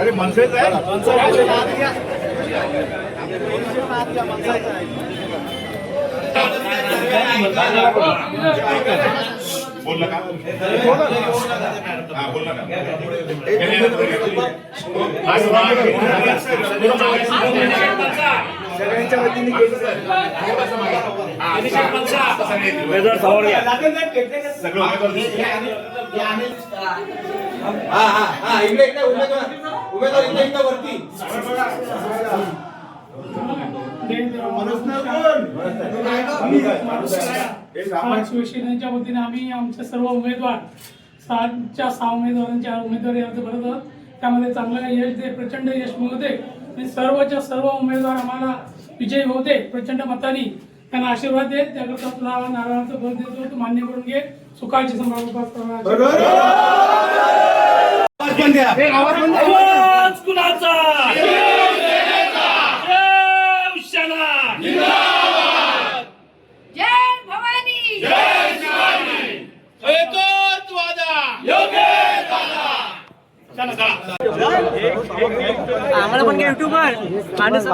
अरे मनसेच आहे बोलला का बोलला का सगळ्यांच्या वतीने शिवसेनेच्या वतीने आम्ही आमचे सर्व उमेदवार 6 उमेदवारांच्या उमेदवारी अर्ज भरत आहोत. त्यामध्ये चांगलं यश दे, प्रचंड यश मिळू दे आणि सर्वच्या सर्व उमेदवार आम्हाला विजयी होऊ दे प्रचंड मताने. त्यांना आशीर्वाद दे. त्याकरता तुला नारळाचं बळ देतो, तू मान्य करून घे. सुखाची आम्हाला पण युट्यूबर माणूस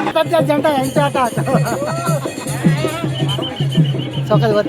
हक्काचा जनता यांच्या हातात सकाळी होत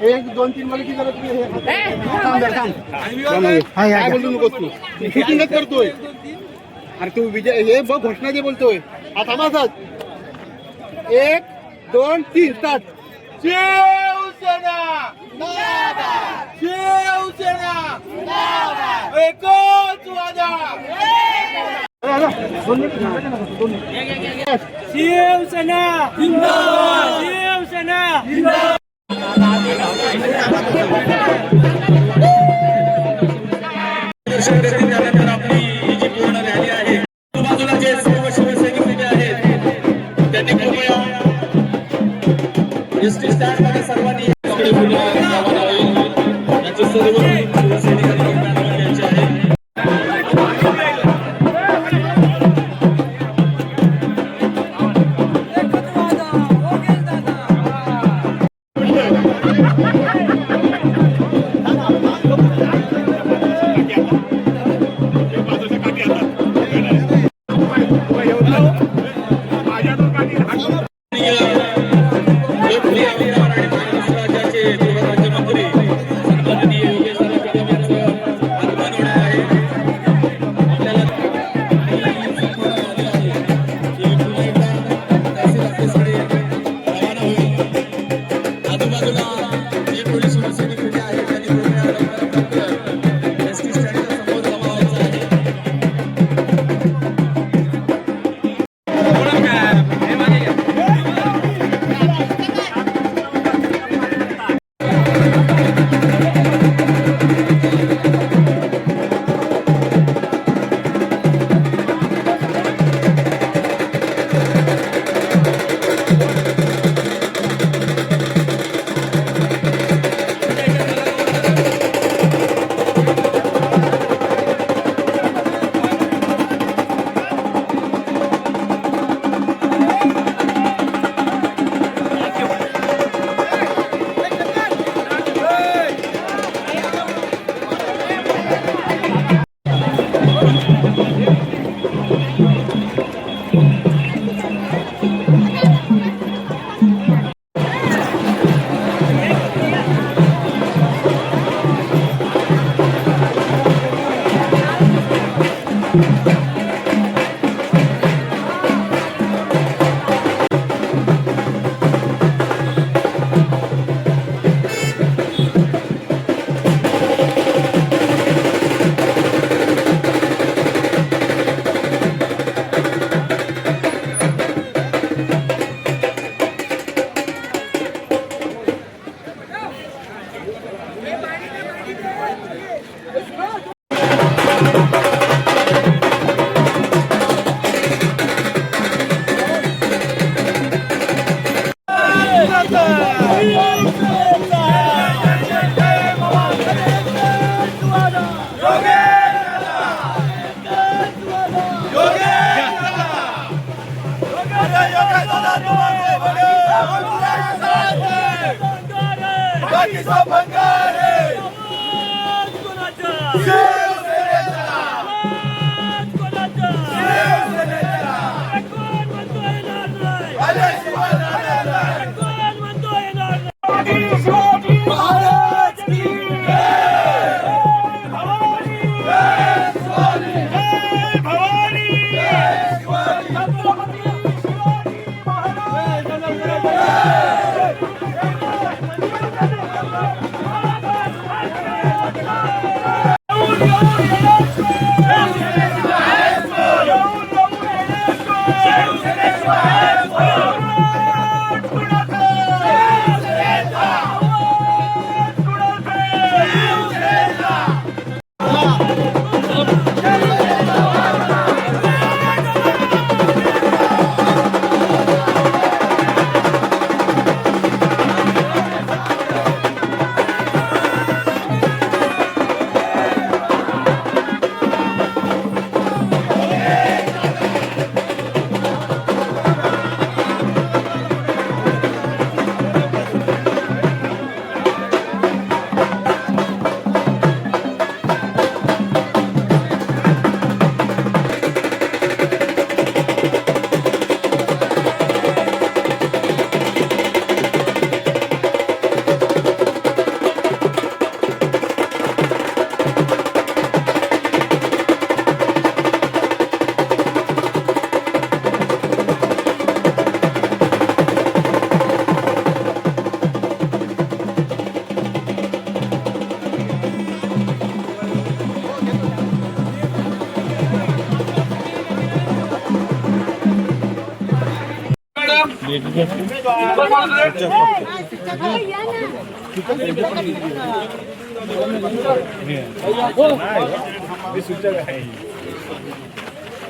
एक दोन तीन मला किती काय बोलू नको तू शूटिंगच करतोय. अरे तू विजय हे बघ घोषणा जे बोलतोय आता माझाच 1 2 3 स्टार्ट. शिवसेना शिवसेना एकच वादा शिवसेना जिंदाबाद शिवसेना जिंदाबाद. दर्शन करतील त्यानंतर आपली ही जी पूर्ण रॅली आहे बाजूला जे सर्व शिवसैनिक उभे आहेत त्यांनी कृपया एसटी स्टँड मध्ये सर्वांनी याचे सर्व शिवसैनिकांनी घ्यायचे आहे.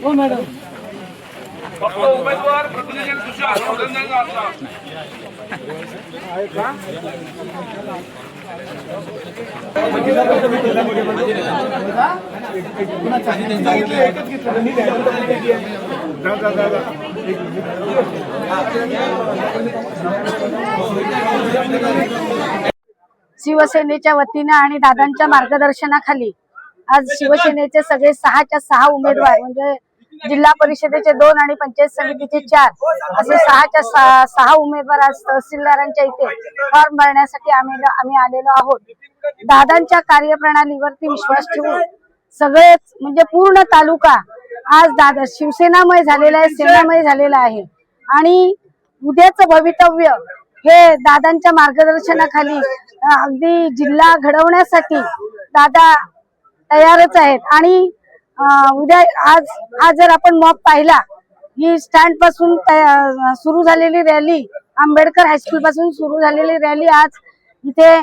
हो मॅडम. उमेदवार प्रतिनिधी तुषार शिवसेनेच्या वतीनं आणि दादांच्या मार्गदर्शनाखाली आज शिवसेनेचे सगळे 6च्या 6 उमेदवार म्हणजे जिल्हा परिषदेचे 2 आणि पंचायत समितीचे 4 असे 6च्या 6 उमेदवार आज तहसीलदारांच्या इथे फॉर्म भरण्यासाठी आम्ही आलेलो आहोत. दादांच्या कार्यप्रणालीवरती विश्वास ठेवून सगळेच म्हणजे पूर्ण तालुका आज दादा शिवसेनामय झालेला आहे, सेनामय झालेला आहे आणि उद्याचं भवितव्य हे दादांच्या मार्गदर्शनाखाली अगदी जिल्हा घडवण्यासाठी दादा तयारच आहेत. आणि उद्या आज जर आपण मॉब पाहिला, ही स्टँड पासून सुरू झालेली रॅली, आंबेडकर हायस्कूल पासून सुरू झालेली रॅली आज इथे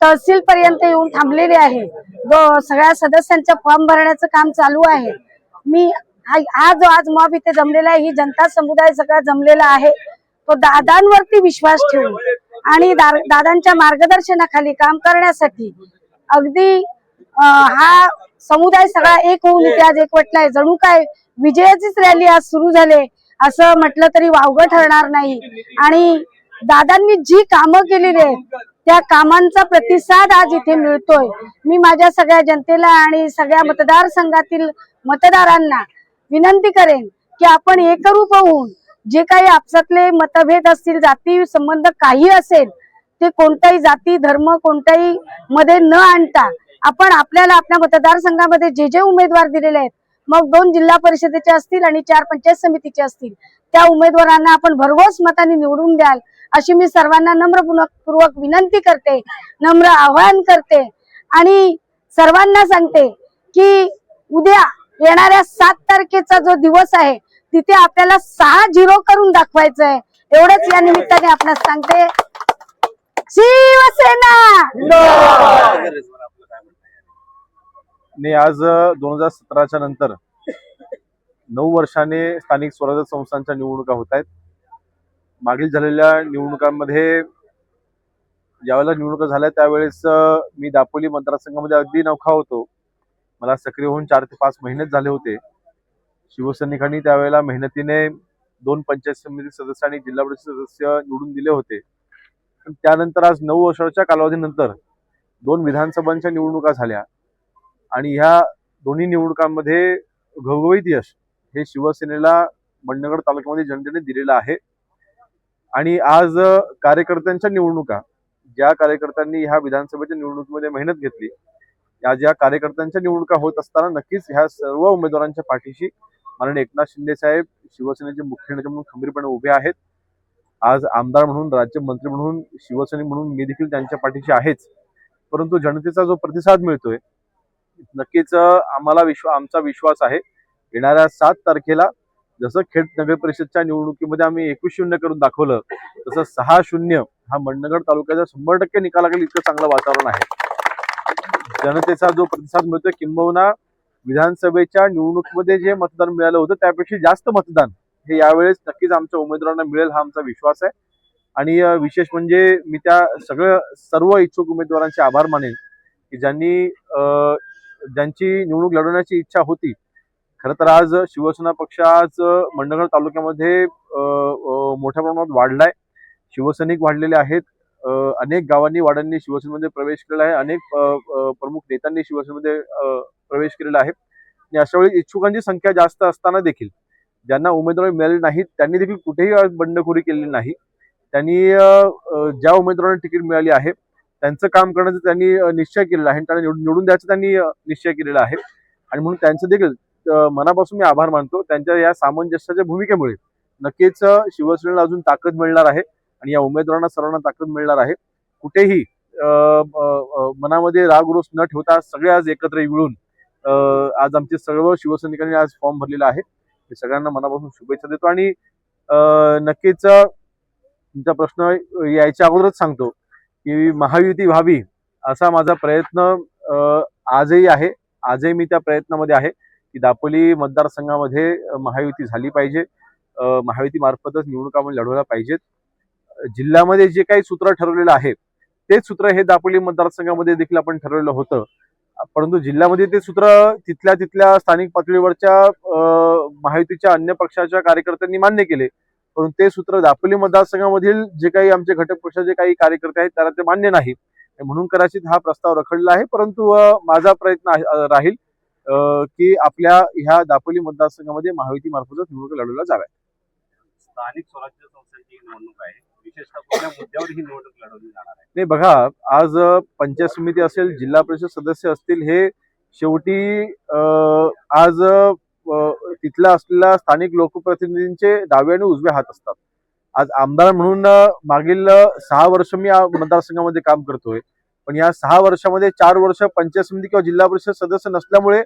तहसील पर्यंत येऊन थांबलेली आहे. सगळ्या सदस्यांचं फॉर्म भरण्याचं काम चालू आहे. हा जो आज मॉब इथे जमलेला आहे, ही जनता समुदाय सगळा जमलेला आहे, तो दादांवरती विश्वास ठेवून आणि दादांच्या मार्गदर्शनाखाली काम करण्यासाठी अगदी हा समुदाय सगळा एक होऊन इथे आज एकवटलाय. जणू काय विजयाचीच रॅली आज सुरू झाले असं म्हटलं तरी वावगं ठरणार नाही. आणि दादांनी जी कामं केलेली आहेत त्या कामांचा प्रतिसाद आज इथे मिळतोय. मी माझ्या सगळ्या जनतेला आणि सगळ्या मतदारसंघातील मतदारांना विनंती करेन की आपण एकरूप होऊन जे काही आपसातले मतभेद असतील, जाती संबंध काही असेल, ते कोणताही जाती धर्म कोणताही मध्ये न आणता आपण आपल्याला आपल्या मतदारसंघामध्ये जे उमेदवार दिलेले आहेत, मग 2 जिल्हा परिषदेचे असतील आणि 4 पंचायत समितीचे असतील, त्या उमेदवारांना आपण भरघोस मतांनी निवडून द्याल अशी मी सर्वांना नम्रपूर्वक विनंती करते, नम्र आवाहन करते आणि सर्वांना सांगते की उद्या येणाऱ्या 7 तारखेचा जो दिवस आहे तिथे आपल्याला 6-0 करून दाखवायचं आहे. एवढंच या निमित्ताने आपणास सांगते. शिवसेना ने आज 2017च्या नंतर 9 वर्षाने स्थानिक स्वराज्य संस्थांच्या निवडणुका होत आहेत. मागील झालेल्या निवडणुकांमध्ये ज्यावेळेला निवडणुका झाल्या त्यावेळेस मी दापोली मतदारसंघामध्ये अगदी नवखा होतो. मला सक्रिय होऊन 4 ते 5 महिनेच झाले होते. शिवसैनिकांनी त्यावेळेला मेहनतीने 2 पंचायत समिती सदस्य आणि जिल्हा परिषद सदस्य निवडून दिले होते. त्यानंतर आज 9 वर्षाच्या कालावधीनंतर 2 विधानसभांच्या निवडणुका झाल्या आणि ह्या दोन्ही निवडणुकांमध्ये घवघवीत यश हे शिवसेनेला मंडणगड तालुक्यामध्ये जनतेने दिलेलं आहे. आणि आज कार्यकर्त्यांच्या निवडणुका, ज्या कार्यकर्त्यांनी ह्या विधानसभेच्या निवडणुकीमध्ये मेहनत घेतली, या कार्यकर्त्यांच्या निवडणुका होत असताना नक्कीच ह्या सर्व उमेदवारांच्या पाठीशी माननीय एकनाथ शिंदे साहेब शिवसेनेचे मुख्य नेते म्हणून खंबीरपणे उभे आहेत. आज आमदार म्हणून, राज्यमंत्री म्हणून, शिवसैनिक म्हणून मी देखील त्यांच्या पाठीशी आहेच. परंतु जनतेचा जो प्रतिसाद मिळतोय नक्कीच आमचा विश्वास आहे येणाऱ्या 7 तारखेला जसं खेड नगर परिषदच्या निवडणुकीमध्ये आम्ही 21-0 करून दाखवलं, तसं 6-0 हा मंडणगड तालुक्याचा 100% निकालाखाली इतकं चांगलं वातावरण आहे. जनतेचा जो प्रतिसाद मिळतोय, किंबहुना विधानसभेच्या निवडणुकीमध्ये जे मतदान मिळालं होतं त्यापेक्षा जास्त मतदान हे यावेळेस नक्कीच आमच्या उमेदवारांना मिळेल हा आमचा विश्वास आहे. आणि विशेष म्हणजे मी त्या सर्व इच्छुक उमेदवारांचे आभार मानेन की ज्यांची निवडणूक लढवण्याची इच्छा होती. खरं तर आज शिवसेना पक्ष आज मंडणगड तालुक्यामध्ये मोठ्या प्रमाणात वाढलाय. शिवसैनिक वाढलेले आहेत. अनेक गावांनी वाड्यांनी शिवसेनेमध्ये प्रवेश केलेला आहे. अनेक प्रमुख नेत्यांनी शिवसेनेमध्ये प्रवेश केलेला आहे. आणि अशा वेळी इच्छुकांची संख्या जास्त असताना देखील ज्यांना उमेदवारी मिळाली नाहीत त्यांनी देखील कुठेही बंडखोरी केलेली नाही. त्यांनी ज्या उमेदवारांना तिकीट मिळाली आहे त्यांचं काम करण्याचा त्यांनी निश्चय केलेला आहे, त्यांना निवडून द्यायचा त्यांनी निश्चय केलेला आहे. आणि म्हणून त्यांचं देखील मनापासून मी आभार मानतो. त्यांच्या या सामंजस्याच्या भूमिकेमुळे नक्कीच शिवसेनेला अजून ताकद मिळणार आहे आणि या उमेदवारांना सर्वांना ताकद मिळणार आहे. कुठेही मनामध्ये राग रोष न ठेवता सगळे आज एकत्र मिळून आज आमचे सर्व शिवसैनिकांनी आज फॉर्म भरलेला आहे. हे सगळ्यांना मनापासून शुभेच्छा देतो आणि नक्कीच तुमचा प्रश्न यायच्या अगोदरच सांगतो की महायुती व्हावी असा माझा प्रयत्न आजही आहे. आजही मी त्या प्रयत्नामध्ये आहे की दापोली मतदारसंघामध्ये महायुती झाली पाहिजे. महायुती मार्फतच निवडणुका आपण लढवल्या पाहिजेत. जिल्ह्यामध्ये जे काही सूत्र ठरवलेलं आहे तेच सूत्र हे दापोली मतदारसंघामध्ये देखील आपण ठरवलेलं होतं. परंतु जिल्ह्यामध्ये ते सूत्र तिथल्या स्थानिक पातळीवरच्या महायुतीच्या अन्य पक्षाच्या कार्यकर्त्यांनी मान्य केले, परंतु ते सूत्र दापोली मतदारसंघामधील जे काही आमचे घटक पक्षाचे काही कार्यकर्ते आहेत त्याला ते मान्य नाही. म्हणून कदाचित हा प्रस्ताव रखडला आहे. परंतु माझा प्रयत्न राहील की आपल्या ह्या दापोली मतदारसंघामध्ये महायुती मार्फतच निवडणुका लढवल्या जाव्यात. स्थानिक स्वराज्य संस्थांची निवडणूक आहे, विशेषतः कुठल्या मुद्द्यावर ही निवडणूक लढवली जाणार आहे? नाही बघा, आज पंचायत समिती असेल, जिल्हा परिषद सदस्य असतील, हे शेवटी आज तिथल्या असलेल्या स्थानिक लोकप्रतिनिधींचे डावे आणि उजवे हात असतात. आज आमदार म्हणून मागील 6 वर्ष मी या मतदारसंघामध्ये काम करतोय, पण या 6 वर्षामध्ये 4 वर्ष पंचायत समिती किंवा जिल्हा परिषद सदस्य नसल्यामुळे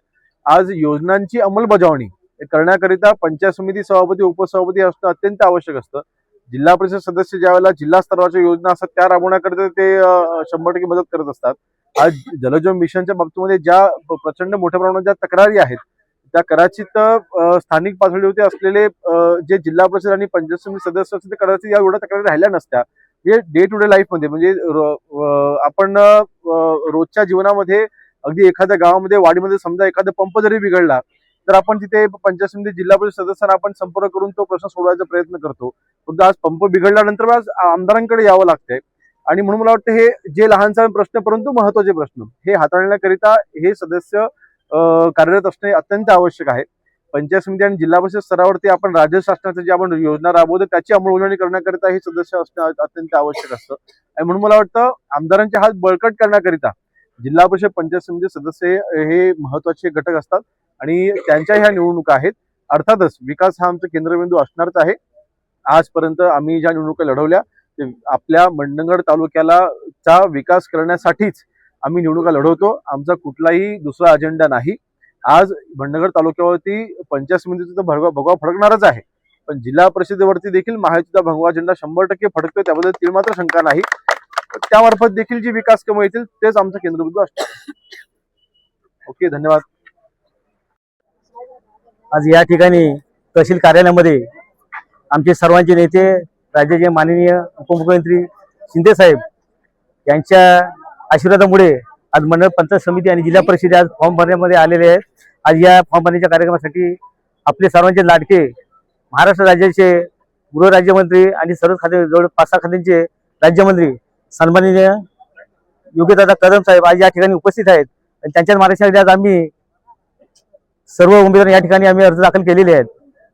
आज योजनांची अंमलबजावणी करण्याकरिता पंचायत समिती सभापती उपसभापती असणं अत्यंत आवश्यक असतं. जिल्हा परिषद सदस्य ज्यावेळेला जिल्हा स्तरावरच्या योजना असतात त्या राबवण्याकरिता ते 100% मदत करत असतात. आज जलजीवन मिशनच्या बाबतीमध्ये ज्या प्रचंड मोठ्या प्रमाणात ज्या तक्रारी आहेत त्या कदाचित स्थानिक पातळीवरती असलेले जे जिल्हा परिषद आणि पंचायत समिती सदस्य असतील ते कदाचित या एवढ्या तक्रारी राहिल्या नसत्या. म्हणजे डे टू डे लाईफ मध्ये म्हणजे आपण रोजच्या जीवनामध्ये अगदी एखाद्या गावामध्ये वाडीमध्ये समजा एखादा पंप जरी बिघडला तर आपण तिथे पंचायत समिती जिल्हा परिषद सदस्यांना आपण संपर्क करून तो प्रश्न सोडवायचा प्रयत्न करतो. पण आज पंप बिघडल्यानंतर आज आमदारांकडे यावं लागतंय आणि म्हणून मला वाटतं हे जे लहानसहान प्रश्न परंतु महत्वाचे प्रश्न हे हाताळण्याकरिता हे सदस्य कार्यरत असणे अत्यंत आवश्यक आहे. पंचायत समिती आणि जिल्हा परिषद स्तरावरती आपण राज्य शासनाच्या जे आपण योजना राबवतो त्याची अंमलबजावणी करण्याकरिता हे सदस्य असणं अत्यंत आवश्यक असतं. आणि म्हणून मला वाटतं आमदारांचे हात बळकट करण्याकरिता जिल्हा परिषद पंचायत समिती सदस्य हे महत्वाचे घटक असतात आणि त्यांच्या ह्या निवडणुका आहेत. अर्थातच विकास हा आमचा केंद्रबिंदू असणारच आहे. आजपर्यंत आम्ही ज्या निवडणुका लढवल्या ते आपल्या मंडणगड तालुक्याचा विकास करण्यासाठीच आम्ही निवडणुका लढवतो. आमचा कुठलाही दुसरा अजेंडा नाही. आज मंडणगड तालुक्यावरती पंचायत समितीचा भगवा फडकणारच आहे, पण जिल्हा परिषदेवरती देखील महायुतीचा भगवा अजेंडा 100% फडकतोय, त्याबद्दल तीळ मात्र शंका नाही. त्यामार्फत देखील जी विकास कामं येतील तेच आमचा केंद्रबिंदू असणार. ओके, धन्यवाद. आज या ठिकाणी तहसील कार्यालयामध्ये आमचे सर्वांचे नेते राज्याचे माननीय उपमुख्यमंत्री शिंदे साहेब यांच्या आशीर्वादामुळे आज मंडळ पंचायत समिती आणि जिल्हा परिषद आज फॉर्म भरण्यामध्ये आलेले आहेत. आज या फॉर्म भरण्याच्या कार्यक्रमासाठी आपले सर्वांचे लाडके महाराष्ट्र राज्याचे गृहराज्यमंत्री आणि सर्व खाते जवळ 5-6 खात्यांचे राज्यमंत्री सन्माननीय योगीदादा कदम साहेब आज या ठिकाणी उपस्थित आहेत आणि त्यांच्या मार्गदर्शनाखाली आज आम्ही सर्व उमेदवार या ठिकाणी आम्ही अर्ज दाखल केलेले आहेत.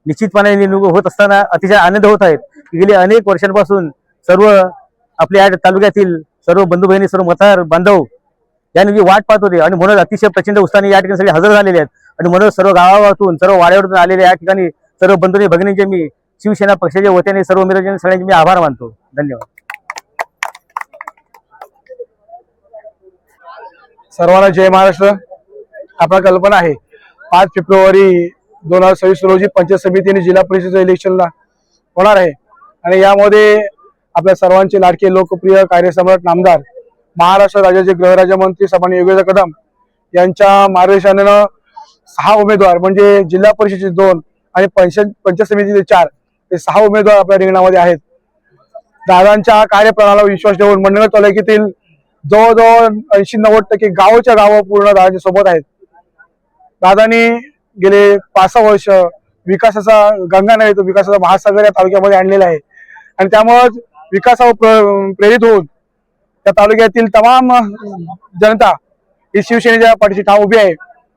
निश्चितपणे निवडणूक होत असताना अतिशय आनंद होत आहेत. गेली अनेक वर्षांपासून सर्व आपल्या या तालुक्यातील सर्व बंधू बहिणी सर्व मतदार बांधव यांनी वाट पाहत होते आणि म्हणून अतिशय प्रचंड उत्साहाने या ठिकाणी सगळे हजर झालेले आहेत आणि म्हणून सर्व गावातून सर्व वाड्यावरून आलेले या ठिकाणी सर्व बंधूंनी भगिनींचे मी शिवसेना पक्षाच्या वतीने सर्व उमेदवारांचे सगळ्यांचे मी आभार मानतो. धन्यवाद. सर्वांना जय महाराष्ट्र. आपला कल्पना आहे 5 फेब्रुवारी 2026 रोजी पंचायत समिती आणि जिल्हा परिषद इलेक्शनला होणार आहे आणि यामध्ये आपल्या सर्वांचे लाडके लोकप्रिय कार्यसम्राट नामदार महाराष्ट्र राज्याचे गृहराज्यमंत्री सन्माननीय योगीदादा कदम यांच्या मार्गदर्शनानं 6 उमेदवार म्हणजे जिल्हा परिषदेचे 2 आणि पंचायत समितीचे 4 हे 6 उमेदवार आपल्या रिंगणामध्ये आहेत. दादांच्या कार्यप्रणालीवर विश्वास ठेवून मंडणगड तालुक्यातील जवळजवळ 80-90% गावच्या गाव पूर्ण दादांच्या सोबत आहेत. दादांनी गेले 5-6 वर्ष विकासाचा गंगा नव्हे तो विकासाचा महासागर या तालुक्यामध्ये आणलेला आहे आणि त्यामुळे विकासावर प्रेरित होऊन त्या तालुक्यातील तमाम जनता ही शिवसेनेच्या पाठीशी ठाम उभी आहे.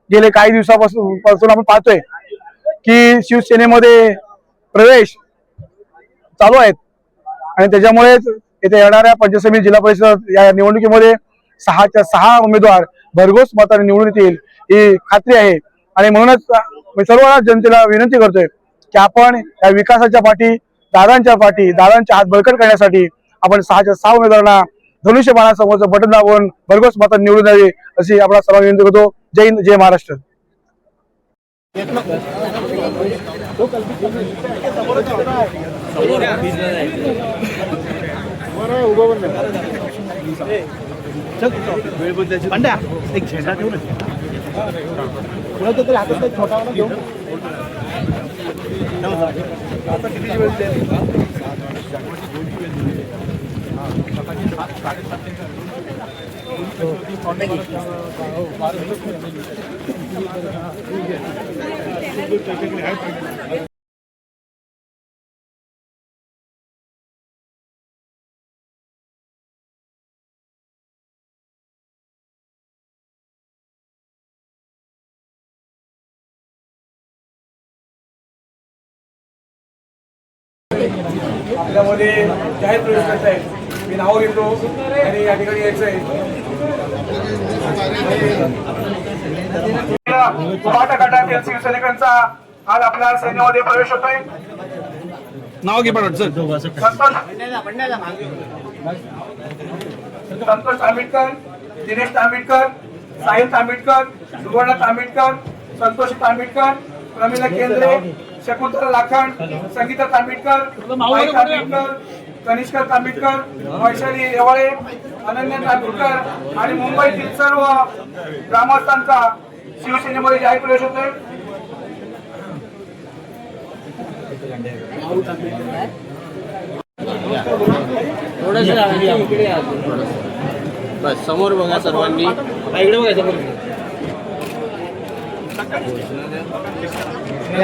गेले काही दिवसापासून आपण पाहतोय की शिवसेनेमध्ये प्रवेश चालू आहेत आणि त्याच्यामुळेच येथे येणाऱ्या पंचायत समिती जिल्हा परिषद या निवडणुकीमध्ये 6च्या 6 उमेदवार भरघोस मताने निवडून येतील ही खात्री आहे. आणि म्हणूनच मी सर्व जनतेला विनंती करतोय की आपण या विकासाच्या पाठी दादांच्या हात बळकट करण्यासाठी आपण 6च्या 6 उमेदवारांना धनुष्यबाणासमोरचं बटन दाबून भरघोस मताने निवडून द्यावे अशी आपला सर्व विनंती करतो. जय हिंद, जय महाराष्ट्र. समोर बरं उभं पण वेळ बदलायची पंड्या एक झेंडा ठेवून कुणाचा तरी हातात एक छोटा वाला घेऊन आता किती वेळ आपल्यामध्ये जाहीर प्रवेश करत आहे. मी नाव घेतो आणि या ठिकाणी यायचं आहे. उभाटा गटातील शिवसैनिकांचा आज आपल्या सैन्यामध्ये प्रवेश होतोय. नाव घे पण संतोष तांबेडकर, दिनेश तांबेडकर, साहिल तांबेडकर, सुवर्ण तांबेडकर, संतोष तांबेडकर, प्रमिला केंद्रे, शकुंतला लाखंड, संगीता तांबेडकर, माई तांबेडकर, कनिष्का तांबेडकर, वैशाली येवळे, अनन्या तांबेडकर आणि मुंबईतील सर्व ग्रामस्थांचा शिवसेनेमध्ये जाहीर प्रवेश होतोय. बस समोर बघा सर्वांनी इकडे बघायचं